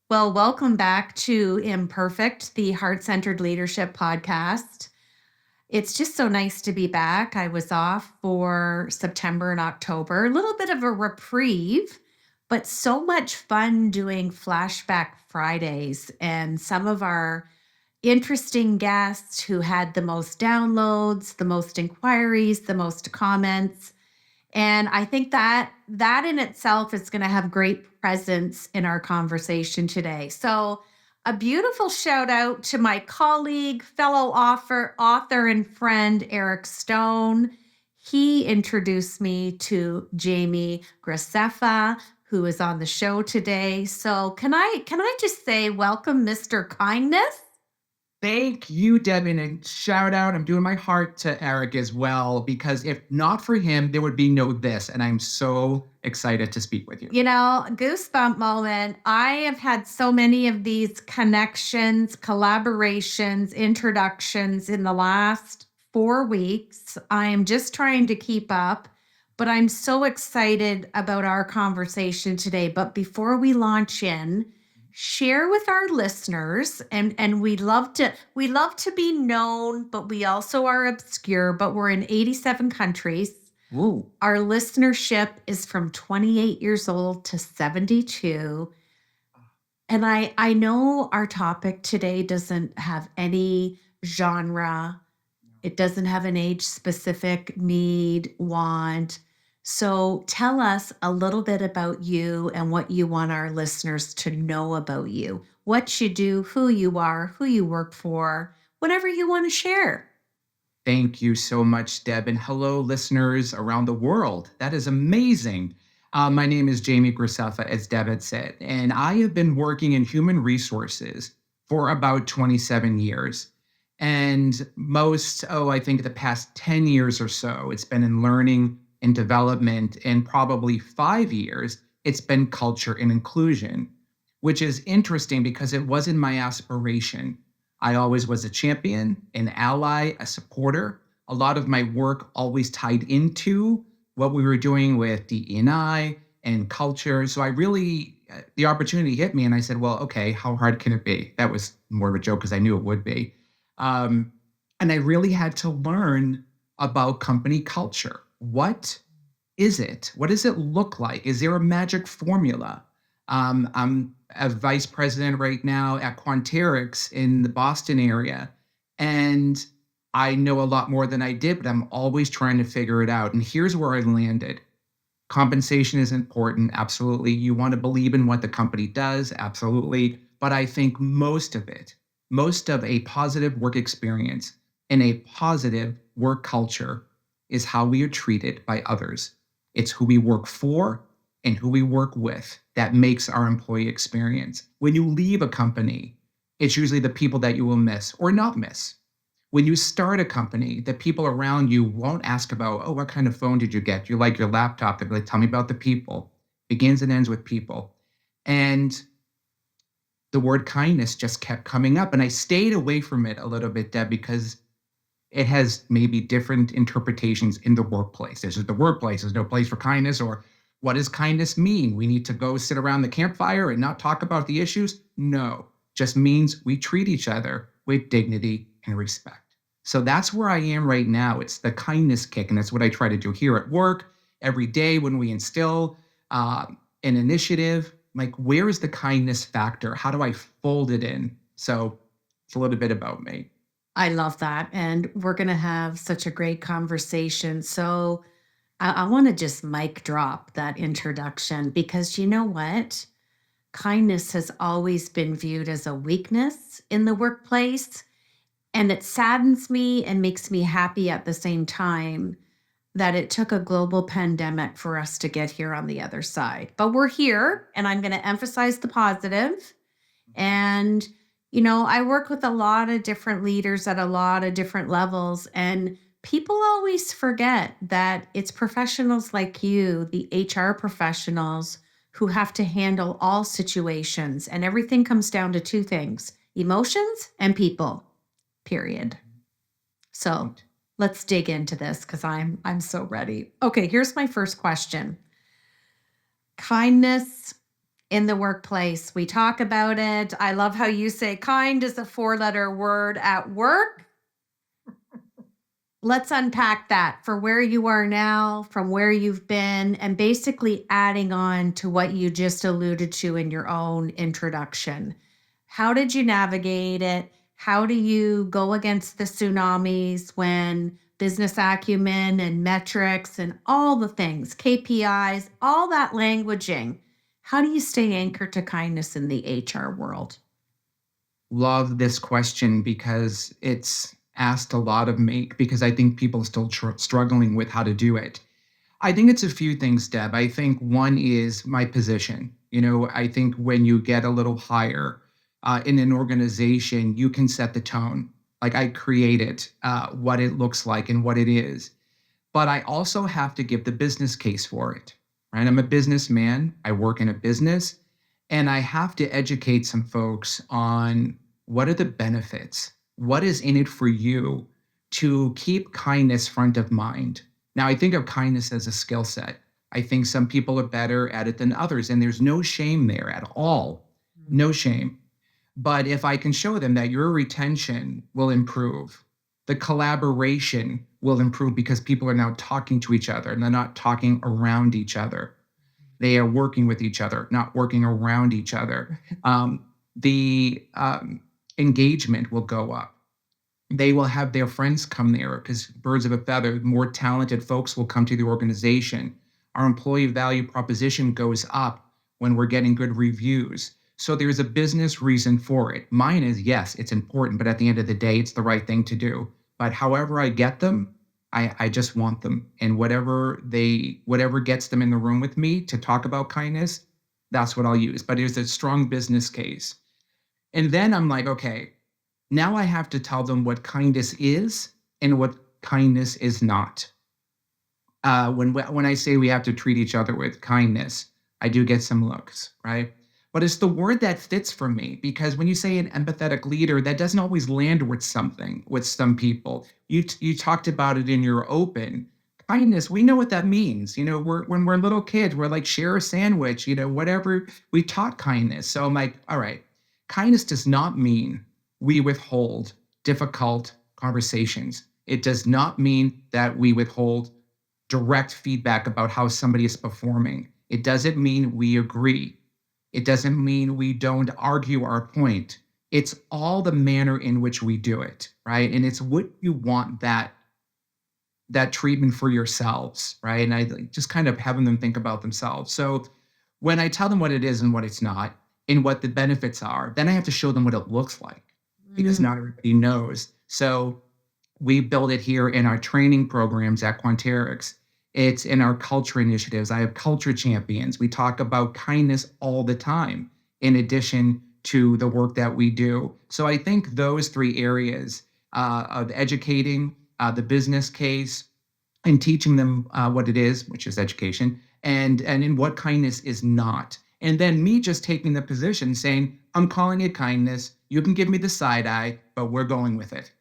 Well, welcome back to Imperfect, the Heart Centered Leadership Podcast. It's just so nice to be back. I was off for September and October, a little bit of a reprieve, but so much fun doing Flashback Fridays. And some of our interesting guests who had the most downloads, the most inquiries, the most comments. And I think that in itself is going to have great presence in our conversation today. So, a beautiful shout out to my colleague, fellow author and friend Eric Stone. He introduced me to Jamie Graceffa, who is on the show today. So, can I just say welcome, Mr. Kindness? Thank you, Devin, and shout out. I'm doing my heart to Eric as well, because if not for him, there would be no this. And I'm so excited to speak with you. Goosebump moment. I have had so many of these connections, collaborations, introductions in the last 4 weeks. I am just trying to keep up, but I'm so excited about our conversation today. But before we launch in, share with our listeners, and we love to be known, but we also are obscure, but we're in 87 countries. Ooh. Our listenership is from 28 years old to 72. And I know our topic today doesn't have any genre. It doesn't have an age specific need, want. So tell us a little bit about you and what you want our listeners to know about you, what you do, who you are, who you work for, whatever you want to share. Thank you so much, Deb. And hello, listeners around the world. That is amazing. My name is Jamie Graceffa, as Deb had said, and I have been working in human resources for about 27 years. And I think the past 10 years or so, it's been in learning and development. And probably 5 years, it's been culture and inclusion, which is interesting because it wasn't my aspiration. I always was a champion, an ally, a supporter. A lot of my work always tied into what we were doing with DE&I and culture. So the opportunity hit me and I said, well, okay, how hard can it be? That was more of a joke because I knew it would be. And I really had to learn about company culture. What is it? What does it look like? Is there a magic formula? I'm a vice president right now at Quanterix in the Boston area. And I know a lot more than I did, but I'm always trying to figure it out. And here's where I landed. Compensation is important. Absolutely. You want to believe in what the company does. Absolutely. But I think most of a positive work experience and a positive work culture is how we are treated by others. It's who we work for and who we work with that makes our employee experience. When you leave a company, it's usually the people that you will miss or not miss. When you start a company, the people around you won't ask about, oh, what kind of phone did you get? Do you like your laptop? They'll be like, tell me about the people. Begins and ends with people. And the word kindness just kept coming up. And I stayed away from it a little bit, Deb, because it has maybe different interpretations in the workplace. This is the workplace. There's no place for kindness. Or what does kindness mean? We need to go sit around the campfire and not talk about the issues? No, just means we treat each other with dignity and respect. So that's where I am right now. It's the kindness kick. And that's what I try to do here at work every day when we instill an initiative. Like, where is the kindness factor? How do I fold it in? So it's a little bit about me. I love that. And we're going to have such a great conversation. So I want to just mic drop that introduction because you know what? Kindness has always been viewed as a weakness in the workplace. And it saddens me and makes me happy at the same time that it took a global pandemic for us to get here on the other side. But we're here, and I'm going to emphasize the positive. And, I work with a lot of different leaders at a lot of different levels, and people always forget that it's professionals like you, the HR professionals, who have to handle all situations. And everything comes down to two things: emotions and people, period. So Let's dig into this because I'm so ready. Okay, here's my first question. Kindness in the workplace. We talk about it. I love how you say kind is a four-letter word at work. Let's unpack that for where you are now, from where you've been, and basically adding on to what you just alluded to in your own introduction. How did you navigate it? How do you go against the tsunamis when business acumen and metrics and all the things, KPIs, all that languaging? How do you stay anchored to kindness in the HR world? Love this question because it's asked a lot of me because I think people are still struggling with how to do it. I think it's a few things, Deb. I think one is my position. I think when you get a little higher in an organization, you can set the tone. Like I created what it looks like and what it is. But I also have to give the business case for it, right? I'm a businessman. I work in a business, and I have to educate some folks on what are the benefits? What is in it for you to keep kindness front of mind? Now, I think of kindness as a skill set. I think some people are better at it than others, and there's no shame there at all. No shame. But if I can show them that your retention will improve, the collaboration will improve because people are now talking to each other and they're not talking around each other. They are working with each other, not working around each other. The engagement will go up. They will have their friends come there because birds of a feather, more talented folks will come to the organization. Our employee value proposition goes up when we're getting good reviews. So there's a business reason for it. Mine is, yes, it's important, but at the end of the day, it's the right thing to do. But however I get them, I just want them. And whatever gets them in the room with me to talk about kindness, that's what I'll use. But there's a strong business case. And then I'm like, okay, now I have to tell them what kindness is and what kindness is not. When I say we have to treat each other with kindness, I do get some looks, right? But it's the word that fits for me because when you say an empathetic leader, that doesn't always land with something with some people. You talked about it in your open kindness. We know what that means. When we're little kids, we're like share a sandwich. Whatever we taught kindness. So I'm like, all right, kindness does not mean we withhold difficult conversations. It does not mean that we withhold direct feedback about how somebody is performing. It doesn't mean we agree. It doesn't mean we don't argue our point. It's all the manner in which we do it, right? And it's what you want that treatment for yourselves, right? And I just kind of having them think about themselves. So when I tell them what it is and what it's not, and what the benefits are, then I have to show them what it looks like because not everybody knows. So we build it here in our training programs at Quanterix. It's in our culture initiatives. I have culture champions. We talk about kindness all the time, in addition to the work that we do. So I think those three areas of educating, the business case, and teaching them what it is, which is education, and in what kindness is not. And then me just taking the position saying, I'm calling it kindness. You can give me the side eye, but we're going with it.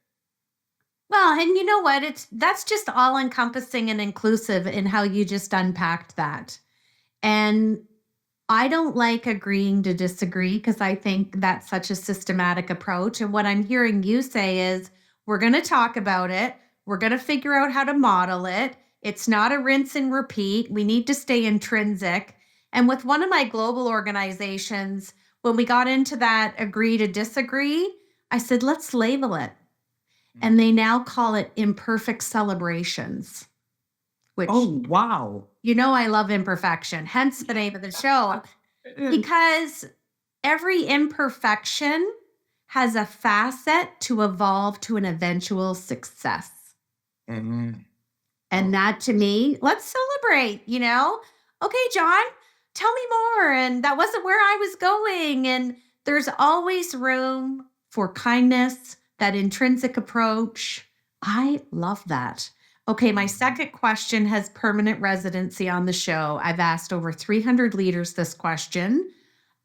Well, and you know what? That's just all encompassing and inclusive in how you just unpacked that. And I don't like agreeing to disagree because I think that's such a systematic approach. And what I'm hearing you say is we're going to talk about it. We're going to figure out how to model it. It's not a rinse and repeat. We need to stay intrinsic. And with one of my global organizations, when we got into that agree to disagree, I said, let's label it. And they now call it imperfect celebrations, which, Oh, wow. I love imperfection, hence the name of the show, because every imperfection has a facet to evolve to an eventual success. Mhm. And that to me, let's celebrate, Okay, John, tell me more. And that wasn't where I was going. And there's always room for kindness, that intrinsic approach. I love that. Okay, my second question has permanent residency on the show. I've asked over 300 leaders this question.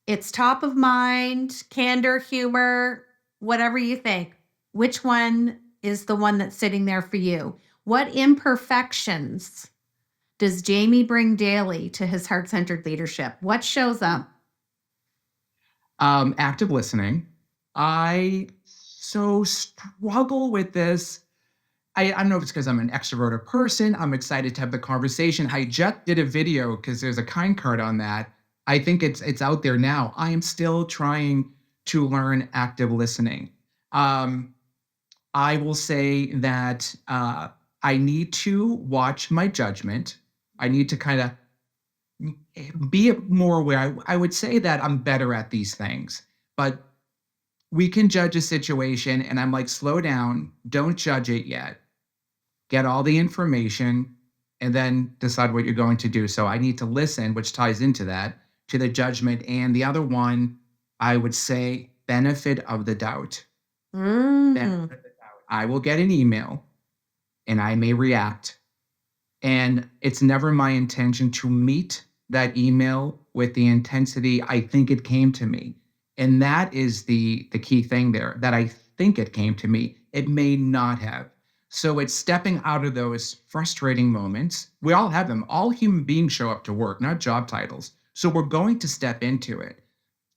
It's top of mind, candor, humor, whatever you think. Which one is the one that's sitting there for you. What imperfections does Jamie bring daily to his heart-centered leadership? What shows up? Active listening. I so struggle with this. I don't know if it's because I'm an extroverted person. I'm excited to have the conversation. I just did a video because there's a kind card on that. I think it's out there now. I am still trying to learn active listening. Um, I will say that I need to watch my judgment. I need to kind of be more aware. I would say that I'm better at these things, but we can judge a situation, and I'm like, slow down, don't judge it yet. Get all the information, and then decide what you're going to do. So I need to listen, which ties into that, to the judgment. And the other one, I would say, benefit of the doubt. Mm. Benefit of the doubt. I will get an email and I may react. And it's never my intention to meet that email with the intensity I think it came to me. And that is the key thing there, that I think it came to me. It may not have. So it's stepping out of those frustrating moments. We all have them. All human beings show up to work, not job titles. So we're going to step into it.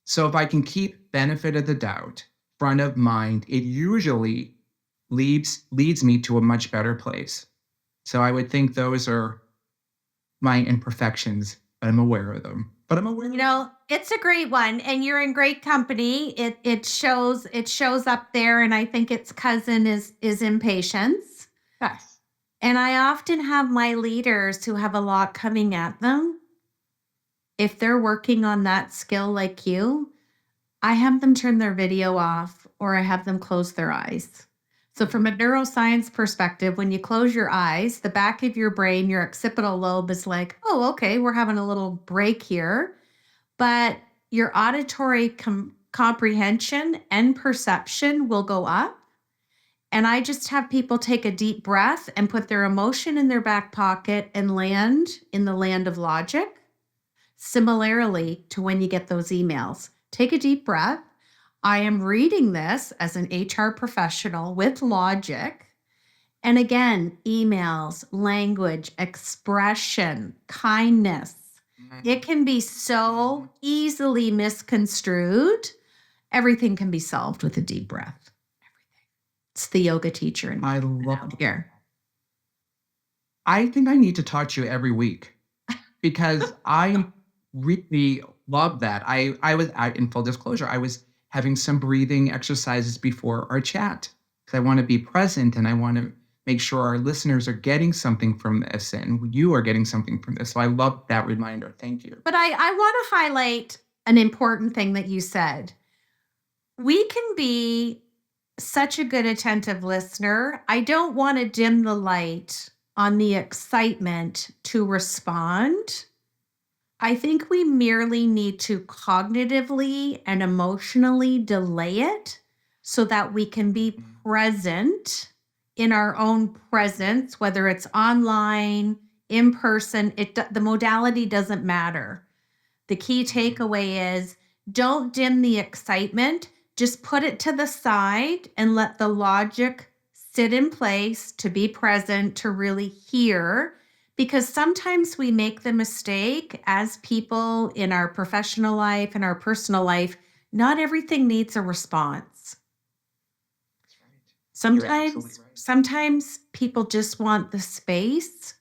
So if I can keep benefit of the doubt front of mind, it usually leads me to a much better place. So I would think those are my imperfections, but I'm aware of them. But I'm aware. It's a great one, and you're in great company. It shows up there, and I think its cousin is impatience. Yes. And I often have my leaders who have a lot coming at them. If they're working on that skill like you, I have them turn their video off or I have them close their eyes. So, from a neuroscience perspective, when you close your eyes, the back of your brain, your occipital lobe is like, oh, okay, we're having a little break here. But your auditory comprehension and perception will go up. And I just have people take a deep breath and put their emotion in their back pocket and land in the land of logic. Similarly to when you get those emails, take a deep breath. I am reading this as an HR professional with logic. And again, emails, language, expression, kindness. It can be so easily misconstrued. Everything can be solved with a deep breath. Everything. It's the yoga teacher in I love here. I think I need to talk to you every week because I really love that. In full disclosure, I was having some breathing exercises before our chat because I want to be present and I want to make sure our listeners are getting something from this and you are getting something from this. So I love that reminder. Thank you. But I want to highlight an important thing that you said. We can be such a good attentive listener. I don't want to dim the light on the excitement to respond. I think we merely need to cognitively and emotionally delay it so that we can be present in our own presence, whether it's online, in person. The modality doesn't matter. The key takeaway is don't dim the excitement. Just put it to the side and let the logic sit in place to be present, to really hear. Because sometimes we make the mistake as people in our professional life and our personal life, not everything needs a response. That's right. You're absolutely right. Sometimes people just want the space.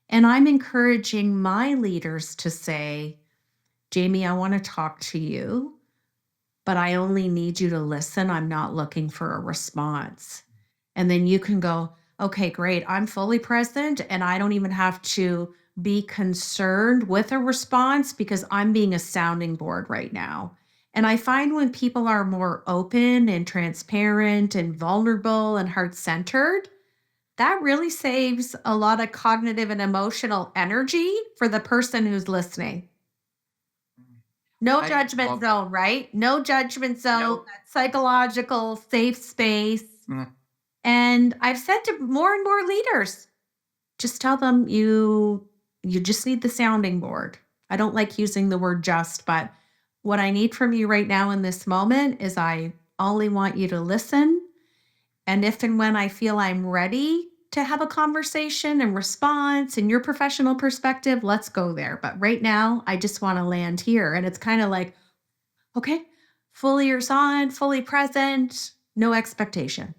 And I'm encouraging my leaders to say, Jamie, I want to talk to you, but I only need you to listen. I'm not looking for a response. And then you can go, okay, great. I'm fully present and I don't even have to be concerned with a response because I'm being a sounding board right now. And I find when people are more open and transparent and vulnerable and heart-centered, that really saves a lot of cognitive and emotional energy for the person who's listening. No I judgment love zone, right? No judgment zone, Nope. that psychological safe space. Mm. And I've said to more and more leaders, just tell them you just need the sounding board. I don't like using the word just, but what I need from you right now in this moment is I only want you to listen And if and when I feel I'm ready to have a conversation and response and your professional perspective, let's go there. But right now, I just want to land here. And it's kind of like, okay, full ears on, fully present, no expectation.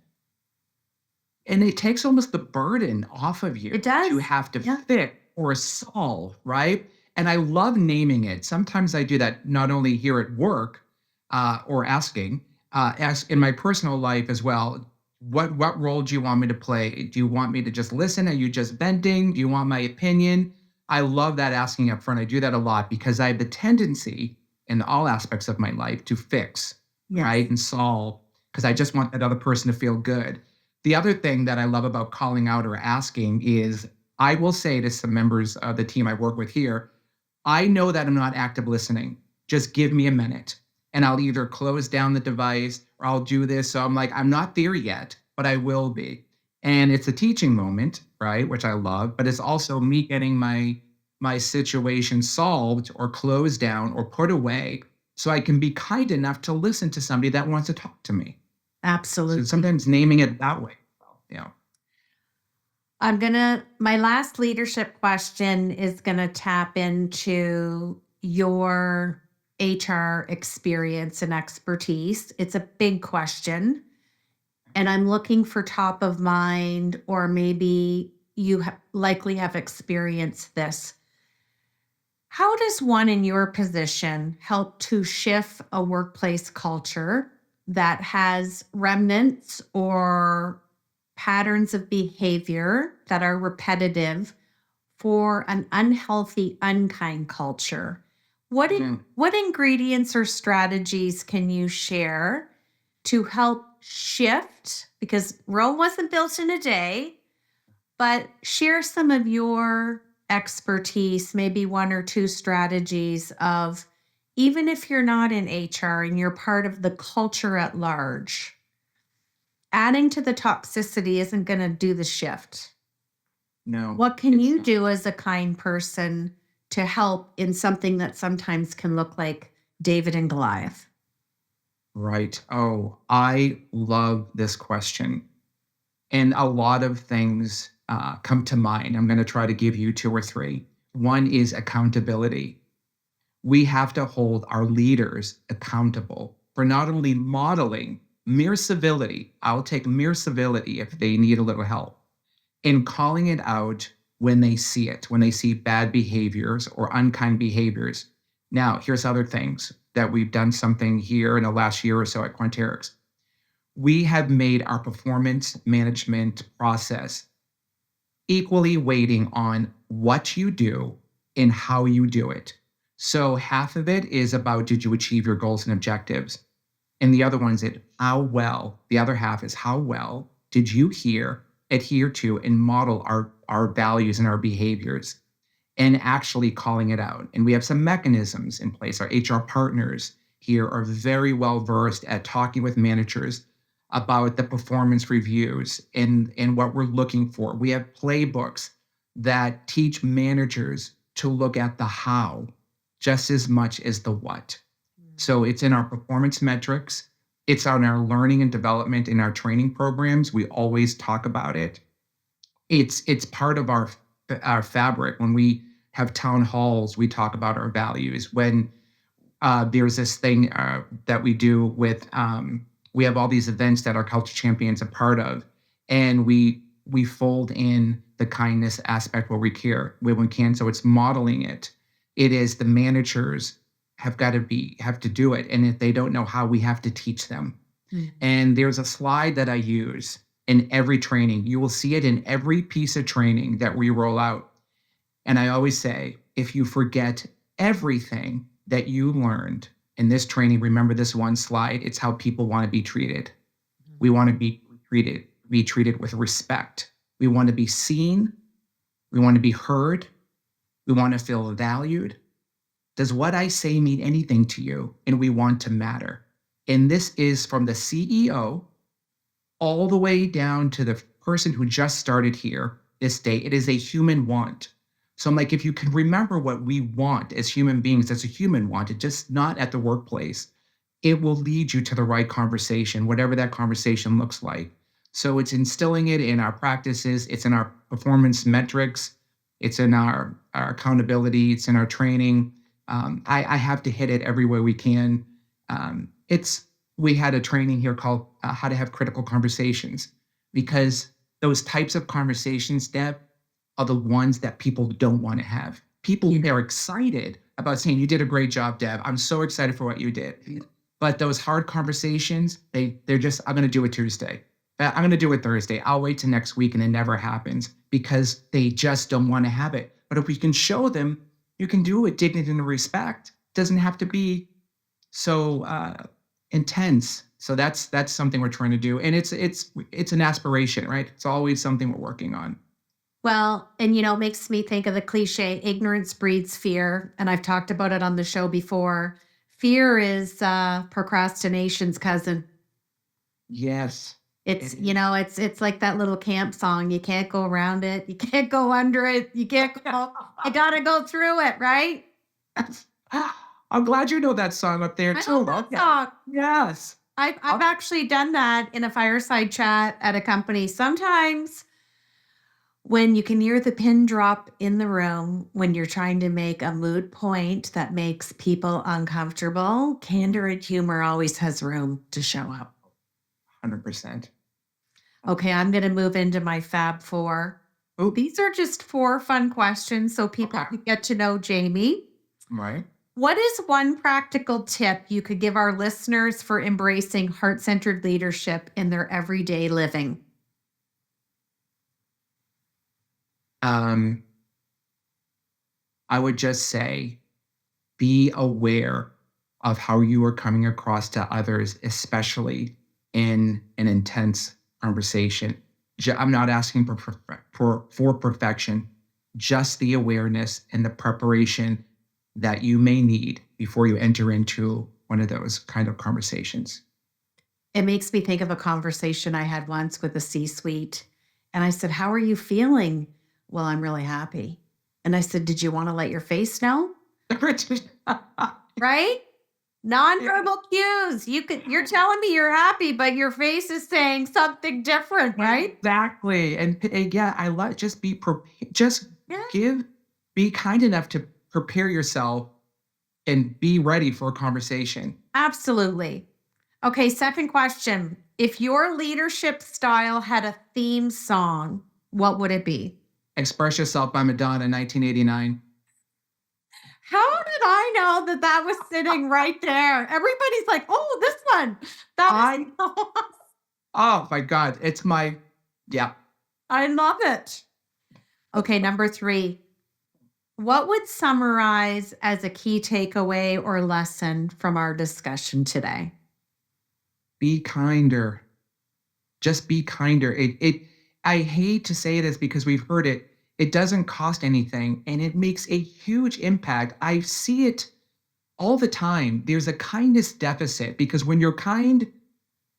And it takes almost the burden off of you It to does. have to Yeah. fix or solve, right? And I love naming it. Sometimes I do that not only here at work or ask in my personal life as well. What role do you want me to play? Do you want me to just listen? Are you just venting? Do you want my opinion? I love that asking up front. I do that a lot because I have the tendency in all aspects of my life to fix, right, Yes. and solve because I just want that other person to feel good. The other thing that I love about calling out or asking is I will say to some members of the team I work with here, I know that I'm not active listening. Just give me a minute. And I'll either close down the device or I'll do this. So I'm like, I'm not there yet, but I will be. And it's a teaching moment, right? Which I love, but it's also me getting my situation solved or closed down or put away so I can be kind enough to listen to somebody that wants to talk to me. So Absolutely. sometimes naming it that way. Yeah. My last leadership question is going to tap into your HR experience and expertise. It's a big question, and I'm looking for top of mind, or maybe likely have experienced this. How does one in your position help to shift a workplace culture that has remnants or patterns of behavior that are repetitive for an unhealthy, unkind culture? Mhm. What ingredients or strategies can you share to help shift? Because Rome wasn't built in a day, but share some of your expertise, maybe one or two strategies of even if you're not in HR and you're part of the culture at large, adding to the toxicity isn't going to do the shift. No, What can it's you do as a kind person to help in something that sometimes can look like David and Goliath? right. Oh, I love this question. And a lot of things come to mind. I'm going to try to give you two or three. One is accountability. We have to hold our leaders accountable for not only modeling mere civility, I'll take mere civility if they need a little help, in calling it out when they see it, when they see bad behaviors or unkind behaviors. Now, here's other things that we've done something here in the last year or so at Quanterix. We have made our performance management process equally weighting on what you do and how you do it. So half of it is about did you achieve your goals and objectives? And the other one is the other half is how well did you adhere to, and model our values and our behaviors and actually calling it out. And we have some mechanisms in place. Our HR partners here are very well versed at talking with managers about the performance reviews and what we're looking for. We have playbooks that teach managers to look at the how just as much as the what. So it's in our performance metrics, it's on our learning and development in our training programs. We always talk about it. It's part of our fabric. When we have town halls, we talk about our values. When there's this thing that we do with we have all these events that our culture champions are part of, and we fold in the kindness aspect where we care when we can. So it's modeling it. It is the managers have to do it, and if they don't know how, we have to teach them. Mm. And there's a slide that I use in every training. You will see it in every piece of training that we roll out. And I always say, if you forget everything that you learned in this training, remember this one slide. It's how people want to be treated. We want to be treated with respect. We want to be seen. We want to be heard. We want to feel valued. Does what I say mean anything to you? And we want to matter. And this is from the CEO all the way down to the person who just started here this day. It is a human want. So I'm like, if you can remember what we want as human beings, as a human want, it just not at the workplace, it will lead you to the right conversation, whatever that conversation looks like. So it's instilling it in our practices, it's in our performance metrics, it's in our accountability, it's in our training. I have to hit it every way we can. It's We had a training here called How to Have Critical Conversations, because those types of conversations, Deb, are the ones that people don't want to have. People, Yeah. they're excited about saying, "You did a great job, Deb. I'm so excited for what you did." But those hard conversations, they're just, "I'm going to do it Tuesday. I'm going to do it Thursday. I'll wait till next week," and it never happens because they just don't want to have it. But if we can show them, you can do it with dignity and respect. It doesn't have to be so intense. So that's something we're trying to do, and it's an aspiration, right? It's always something we're working on. Well, and it makes me think of the cliche ignorance breeds fear. And I've talked about it on the show before. Fear is procrastination's cousin. Yes, It's, it you is. know, it's like that little camp song. You can't go around it. You can't go under it. You can't go, you gotta go through it, right? I'm glad you know that song up there I love too. that Okay. song. Yes. I've Oh, actually done that in a fireside chat at a company. Sometimes when you can hear the pin drop in the room, when you're trying to make a mood point that makes people uncomfortable, candor and humor always has room to show up. 100%. Okay, I'm going to move into my Fab Four. Oh, These are just four fun questions so people okay. can get to know Jamie. Right. What is one practical tip you could give our listeners for embracing heart centered leadership in their everyday living? Um, I would just say, be aware of how you are coming across to others, especially in an intense conversation. I'm not asking for perfection, just the awareness and the preparation that you may need before you enter into one of those kind of conversations. It makes me think of a conversation I had once with a C suite. And I said, "How are you feeling?" "Well, I'm really happy." And I said, "Did you want to let your face know?" Right? Nonverbal cues. You're telling me you're happy, but your face is saying something different, right? Exactly. And yeah, I love, just be prepared. Just Yeah, give, be kind enough to prepare yourself and be ready for a conversation. absolutely. Okay, second question. If your leadership style had a theme song, what would it be? Express Yourself by Madonna, 1989. How did I know that that was sitting right there? Everybody's like, "Oh, this one." That is I, the one. oh my God, it's my, yeah. I love it. Okay, number 3. What would summarize as a key takeaway or lesson from our discussion today? Be kinder. Just be kinder. I hate to say this because we've heard it. It doesn't cost anything and it makes a huge impact. I see it all the time. There's a kindness deficit because when you're kind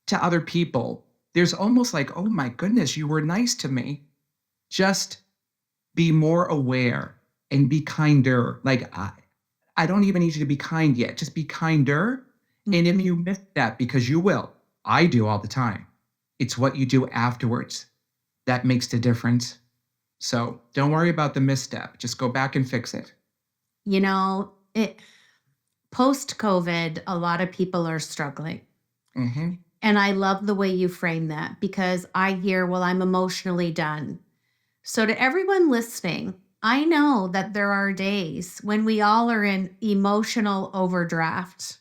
to other people, there's almost like, "Oh my goodness, you were nice to me." Just be more aware and be kinder. Like, I don't even need you to be kind yet. Just be kinder. And if Mhm. you miss that, because you will, I do all the time, it's what you do afterwards that makes the difference. So don't worry about the misstep. Just go back and fix it. It post COVID, a lot of people are struggling. Hmm. And I love the way you frame that because I hear, "Well, I'm emotionally done." So, to everyone listening, I know that there are days when we all are in emotional overdraft.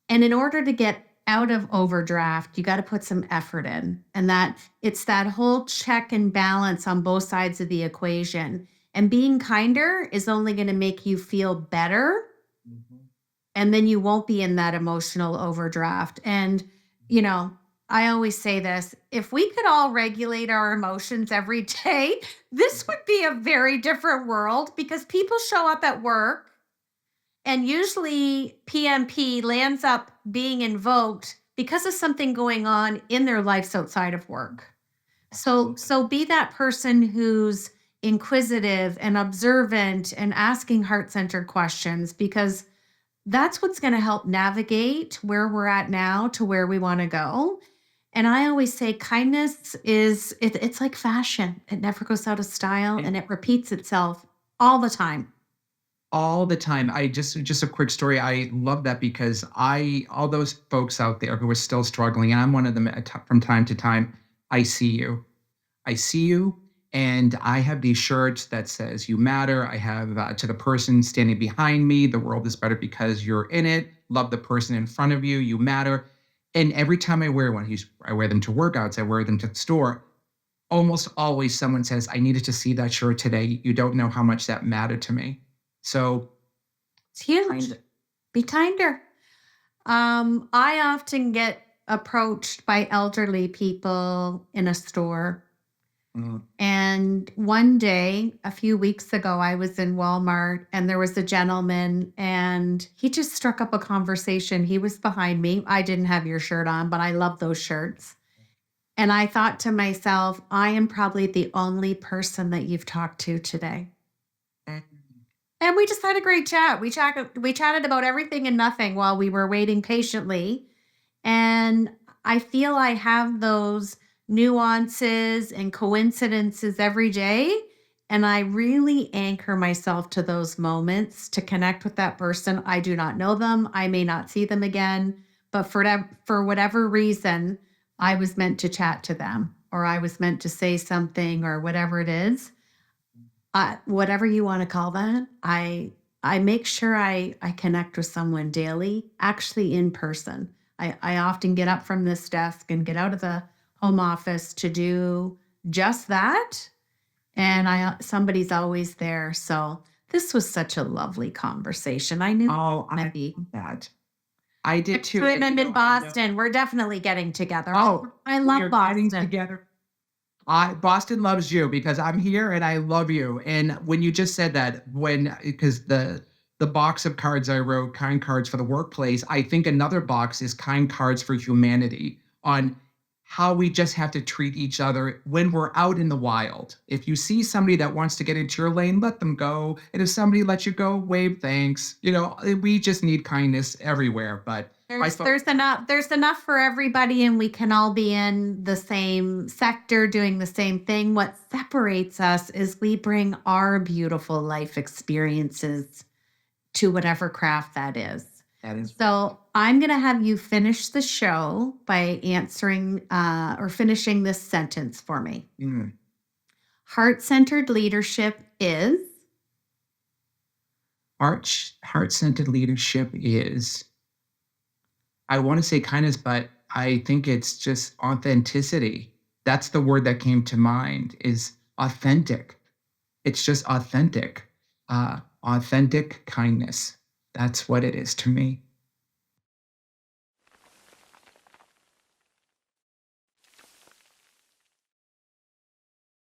And in order to get out of overdraft, you got to put some effort in. And that it's that whole check and balance on both sides of the equation. And being kinder is only going to make you feel better, and then you won't be in that emotional overdraft. And, you know, I always say this, if we could all regulate our emotions every day, this would be a very different world because people show up at work and usually PMP lands up being invoked because of something going on in their lives outside of work. Absolutely. So be that person who's inquisitive and observant and asking heart-centered questions because that's what's going to help navigate where we're at now to where we want to go. And I always say kindness it's like fashion. It never goes out of style And and it repeats itself all the time. all the time. I just a quick story. I love that because all those folks out there who are still struggling, and I'm one of them from time to time. I see you. I see you, and I have these shirts that says "You matter." I have to the person standing behind me, "The world is better because you're in it." Love the person in front of you. You matter. And every time I wear one, I wear them to workouts. I wear them to the store. Almost always, someone says, "I needed to see that shirt today. You don't know how much that mattered to me." So It's huge. kind Be kinder. I often get approached by elderly people in a store. of, And one day, a few weeks ago, I was in Walmart and there was a gentleman and he just struck up a conversation. He was behind me. I didn't have your shirt on, but I love those shirts. And I thought to myself, I am probably the only person that you've talked to today. And we just had a great chat. We chatted about everything and nothing while we were waiting patiently. And I feel I have those nuances and coincidences every day. And I really anchor myself to those moments to connect with that person. I do not know them. I may not see them again, but for whatever reason, I was meant to chat to them or I was meant to say something or whatever it is. Whatever you want to call that, I make sure I connect with someone daily, actually in person. I often get up from this desk and get out of the home office to do just that, and I somebody's always there. So this was such a lovely conversation. I knew it oh, was gonna I be. love that. I did Next too. time And I'm in I know. Boston, we're definitely getting together. Oh, I we love are getting Boston. together. I Boston loves you because I'm here and I love you. And when you just said that, when because the box of cards I wrote, kind cards for the workplace, I think another box is kind cards for humanity on how we just have to treat each other when we're out in the wild. If you see somebody that wants to get into your lane, let them go. And if somebody lets you go, wave thanks. We just need kindness everywhere. But I There's thought, there's enough there's enough for everybody and we can all be in the same sector doing the same thing. What separates us is we bring our beautiful life experiences to whatever craft that is. that is, So I'm going to have you finish the show by answering or finishing this sentence for me. mm, Heart centered leadership is. heart centered leadership is. I want to say kindness, but I think it's just authenticity. That's the word that came to mind is authentic. It's just authentic. Authentic kindness. That's what it is to me.